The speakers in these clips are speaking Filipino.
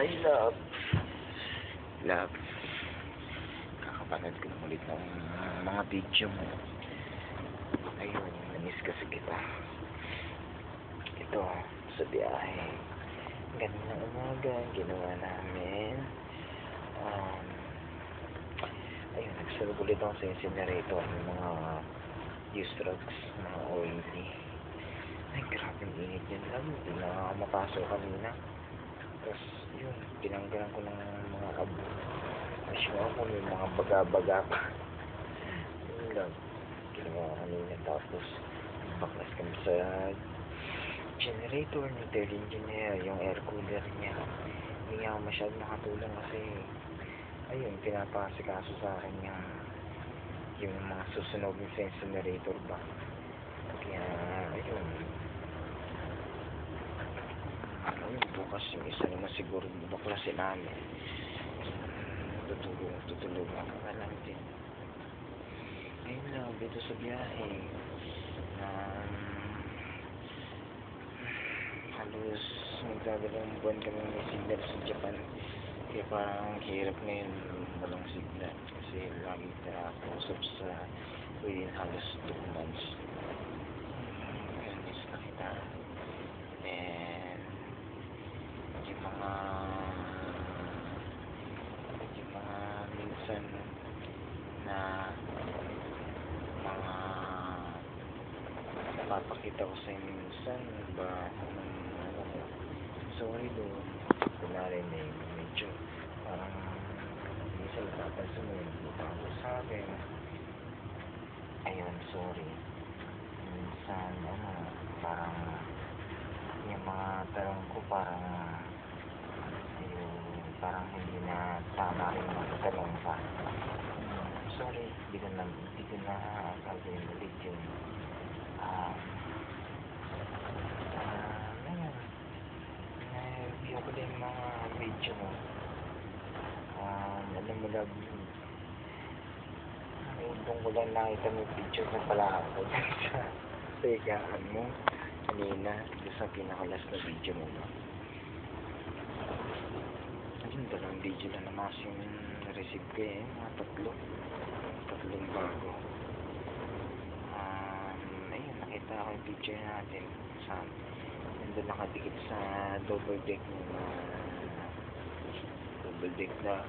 Ay, love. Love. Kakapanood ko lang ulit ng mga video mo. Ayun, namiss kasi kita. Ito, sa biyahe. Ganun na umaga, ginawa namin. Ayun, nagsalog ulit ako sa incinerator ng mga used drugs, mga oily. Ay, grabe ang init yun lang. Hindi na ako mapasok kanina. Tapos, yun, tinanggalan ko ng mga abo. Asyo ako, may mga baga-baga pa. Yun lang. Ginawa ko kanina. Tapos, baklas kami sa generator ni third engineer, yung air cooler niya. Hindi nga ako masyadong nakatulong kasi, ayun, pinapasikaso sa akin yung mga susunog sa incinerator ba. Kaya, ayun. Bukas yung isa naman siguro baklasin namin. Tutulog ako lang din. Ayun lang, dito sa biyahe. Halos magdadalawang buwan kami may signal sa Japan. Kaya parang hirap ngayon walang signal. Kasi lagi na kausap sa within halos 2 months. Kaya miss na kita. And yung mga minsan na mga napapakita ko sa inyo minsan ba sorry doon kunwari medyo parang minsan napapansin mo yung mukha sa akin. Ayun, sorry. Minsan parang yung mga tanong ko parang parang hindi na tama rin ang tanong pa. Sorry, hindi ko na gagawin ulit yun. Na-review ko din mga video mo. Alam mo lang, doon ko lang nakita mo picture na pala ako sa higaan mo kanina, sa pinakalas na video mo. Ayun, dalawang video na naman kasi yung receive ko mga tatlong bago. Ayun, nakita ko yung picture natin sa nandun nakadikit sa double deck na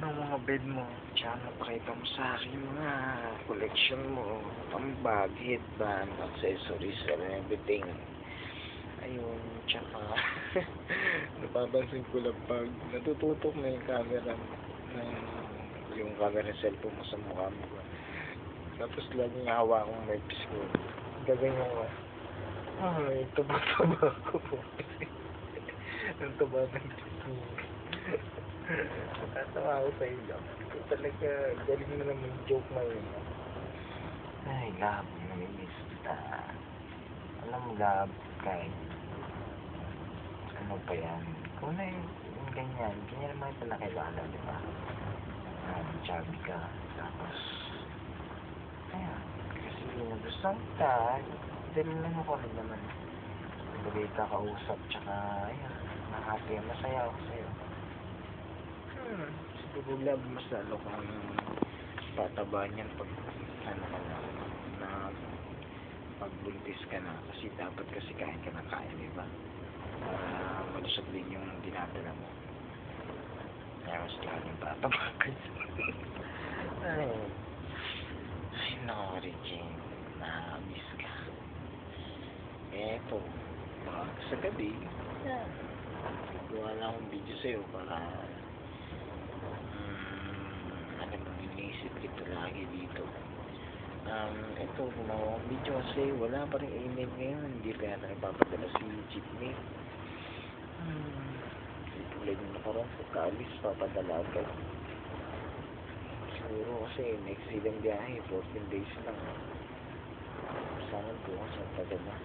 ng mga bed mo. Tsaka napakita mo sa akin mga collection mo, pang bag, headband, accessories, and everything. Ayun, tsaka napapansin ko lang pag natututok na yung camera yung camera cellphone mo sa mukha mo. Tapos laging hawa akong may pisko. Gaganyan ko. Ay, taba-taba ko po. Ang taba ng pisko. Natawa ako sa iyo. Ito talaga, galing mo naman joke na yun. Ay, love, namimiss kita. Alam mo, love, kahit ano pa yan. Kung na yung ganyan naman yung pinakilala, di ba? Chubby ka. Tapos, ayan, kasi nagustuhan kita. Dahil lang ako rin naman. Bagay ka kausap, tsaka, ayan, happy, masaya ako sa'yo. Siguro love, mas lalo kang tataba niyan pag pagbuntis ka na. Kasi dapat kasi kain ka na kain, di ba? Para malusog din yung dinadala mo. Kaya mas lalong tataba ka. Ay, nako, Regine, na-miss ka. Eto, baka sa gabi, yan, gawa lang akong video sa'yo para alam mo, iniisip kita lagi dito. Ito, gumawa akong video kasi wala pa rin email ngayon, hindi pa yata ipapadala si Jeepney. Tulad yung nakarang pagkaalis, papadala agad. Siguro kasi next silang biyahe, 14 days lang. Sana bukas magpadala.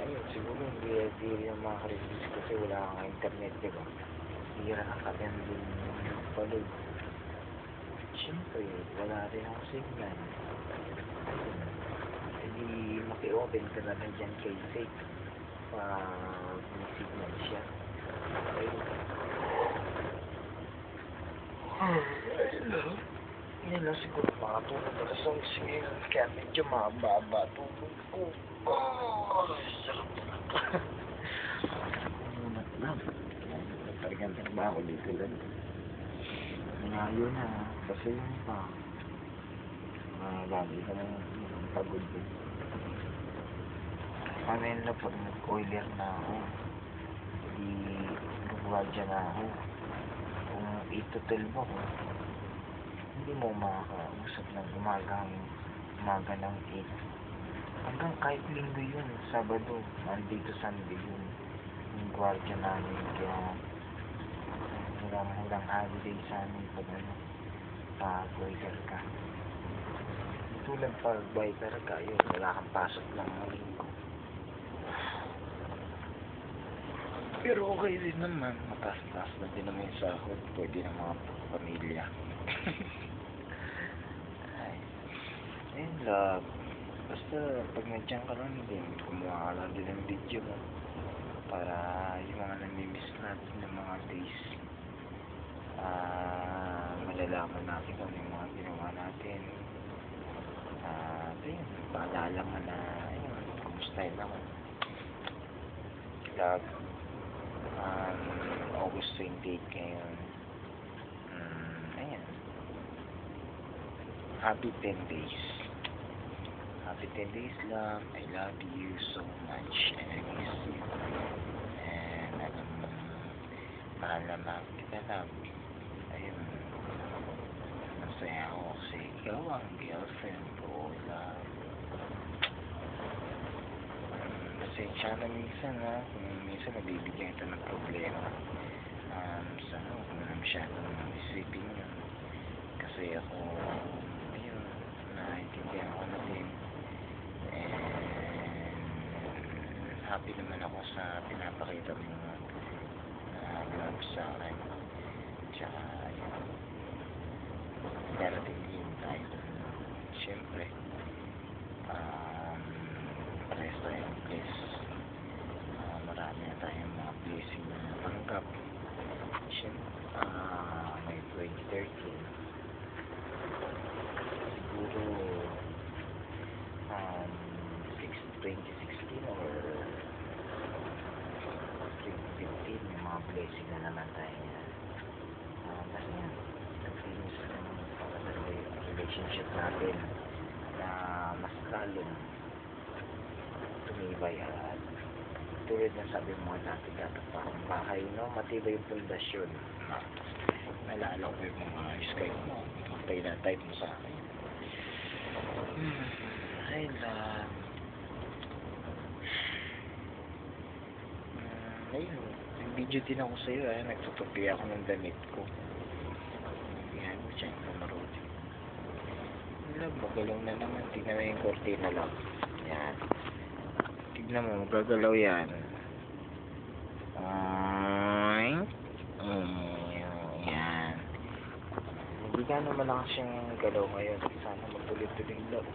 Ayun, siguro hindi rin makakarelease kasi wala kang internet, diba? Hira ka din palog. Siyempre, wala rin ang signal. Ayun, hindi maki-open ka na lang dyan kay Zeke. may signal siya. Ayun lang siguro makatulog na sa ngayon. Kaya medyo mababa tulog ko. Sarap talaga. Umunat lang. Talagang trabaho dito lang. Ngayon na. Kasi yun pa. Lagi ka na pagod din. Ngayon na pag nag-oiler na ako. Gumagya na ako. Kung 8 to 12 ako, hindi mo makakausap ng umaga ng 8. Hanggang kahit linggo yun, Sabado, Monday to Sunday yun. Yung gwardiya namin, kaya walang holiday sa amin pag pag-oiler ka. Tulad pag-biker ka, yun, wala kang pasok ng linggo. Pero okay din naman, mataas-taas na din naman yung sahod, pwede ng mga pamilya. Ayun lang. Basta pag nandiyan ka lang din, kumuha ka lang din ng video mo para yung mga namimiss natin ng mga days, malalaman natin kung yung mga ginawa natin. Ayun, paalala mo na ayun, kumusta yun ako. Love, August 28 ngayon. Ayan, happy 10 days. Happy 10 days, love. I love you so much and I miss you. And alam mo, mahal na mahal kita, love. Ayun, masaya ako kasi ikaw ang girlfriend ko, love. Pasensya na minsan, ha. Kung minsan nabibigyan ito ng problema. Sana huwag mo na masyadong isipin yun. Kasi ako, ayun, naintindihan ko na din. Happy naman ako sa pinapakita mo love sa akin. Tsaka yun, darating din tayo dun. Siyempre, parehas tayong bliss. Marami na tayong mga blessing na natanggap. Siyempre, may 2013. Siguro 2016 or 2015, yung mga blessing na naman tayo yan. Basta yan, continuous na relationship natin na mas lalong tumibay at tulad na sabi mo dati parang bahay, no? Matibay yung pundasyon. Nalala ko yung mga Skype mo, type mo sa akin. Ay lang. Ayun, nag-video din ako sa'yo, nagtutupi ako ng damit ko. Yan mo siya, kumaroti. Alam, magalaw na naman. Tignan mo yung kortina lang. Yan. Tignan mo, magagalaw yan. Yan. Hindi ka naman lang siyang galaw ngayon. Sana magtuloy-tuloy lang.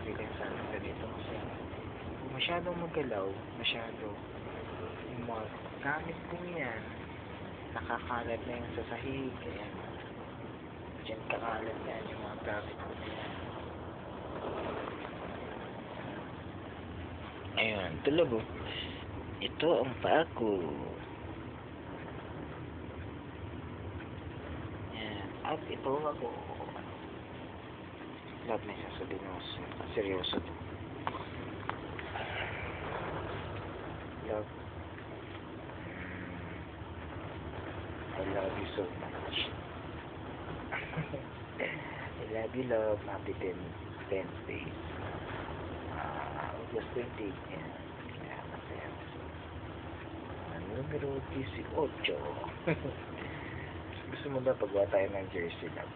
Okay lang sana ganito kasi kung masyadong magalaw, yung mga gamit kong yan, nakakalat na yung sa sahig. Ayan. Diyan kakalat na yung mga gamit ko yan. Ayun, tulog oh. Ito ang paa ko. Yan. At ito ako. Lahat may sasabihin mo. Seryoso to. Love. I love you so much. I love you, love. Happy 10 days. August 28 yan. Kaya masaya. Numero 18. Gusto mo ba pagwa tayo ng jersey, love?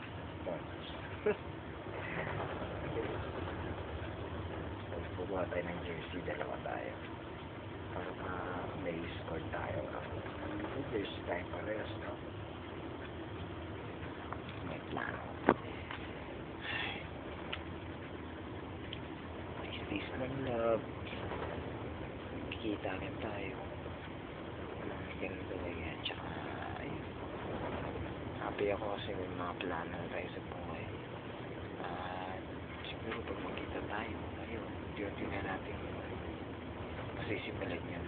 Pagwa tayo ng jersey, dalawa tayo. Para may score tayo. May jersey tayo parehas, no? May plano. Peace lang, love. kikita rin tayo. Mga ganito ganyan. Tsaka, ayun. Happy ako kasi may mga plano na tayo sa buhay. At siguro pag magkita tayo, ayun, unti-unti na natin masisimulan yun.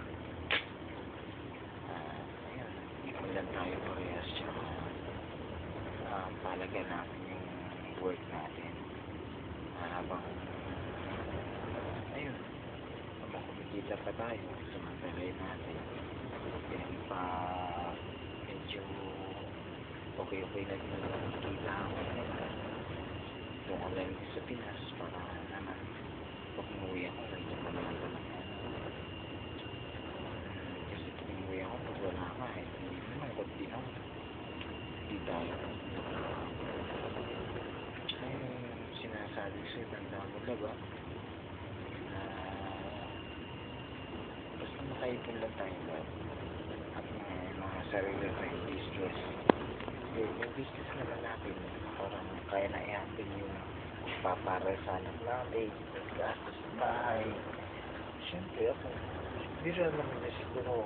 Ayun, ipon lang tayo parehas. Tsaka, palaga natin yung work natin. Habang, ayun, habang kumikita pa tayo, samantalay natin. Yan pa, medyo okay na din yung kita ako. Doon ko lang sa Pinas para naman pag umuwi ako, nandiyan pa naman talaga. Kasi pag umuwi ako, pag wala ka, hindi malungkot din ako. Hindi tayo. Ay, sinasabi ko sa'yo, tanda mo na ba? Na basta makaipon lang tayo ba? At mga sarili tayong business. Yung business naman natin, parang kaya na i-happen yung papara sa anak natin, gastos sa bahay. Siyempre ako, hindi rin naman na siguro.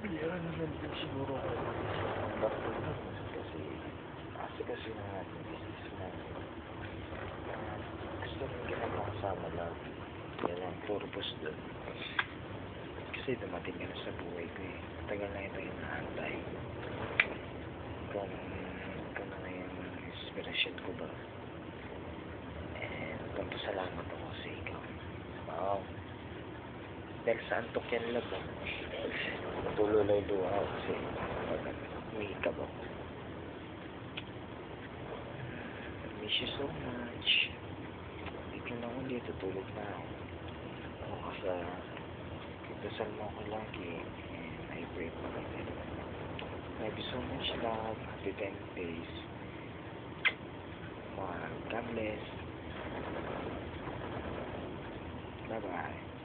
Hindi rin naman din siguro ang bakit kasi na natin business natin. Gusto rin ginagawa kasama lang. Yan ang purpose doon. Kasi dumating ka na sa buhay ko eh. Tagal na ito yung naantay. Kung na yung inspiration ko ba. And papasalamat ako sa ikaw. Wow. Dahil sa antok yan lab ah. Matululay luha ako kasi umikap ako. I miss you so much. Dito na ulit, tutulog na ako. Kasi dasal mo ako lagi and I pray for you. Love you so much, love. Happy 10 days. God bless. Bye-bye.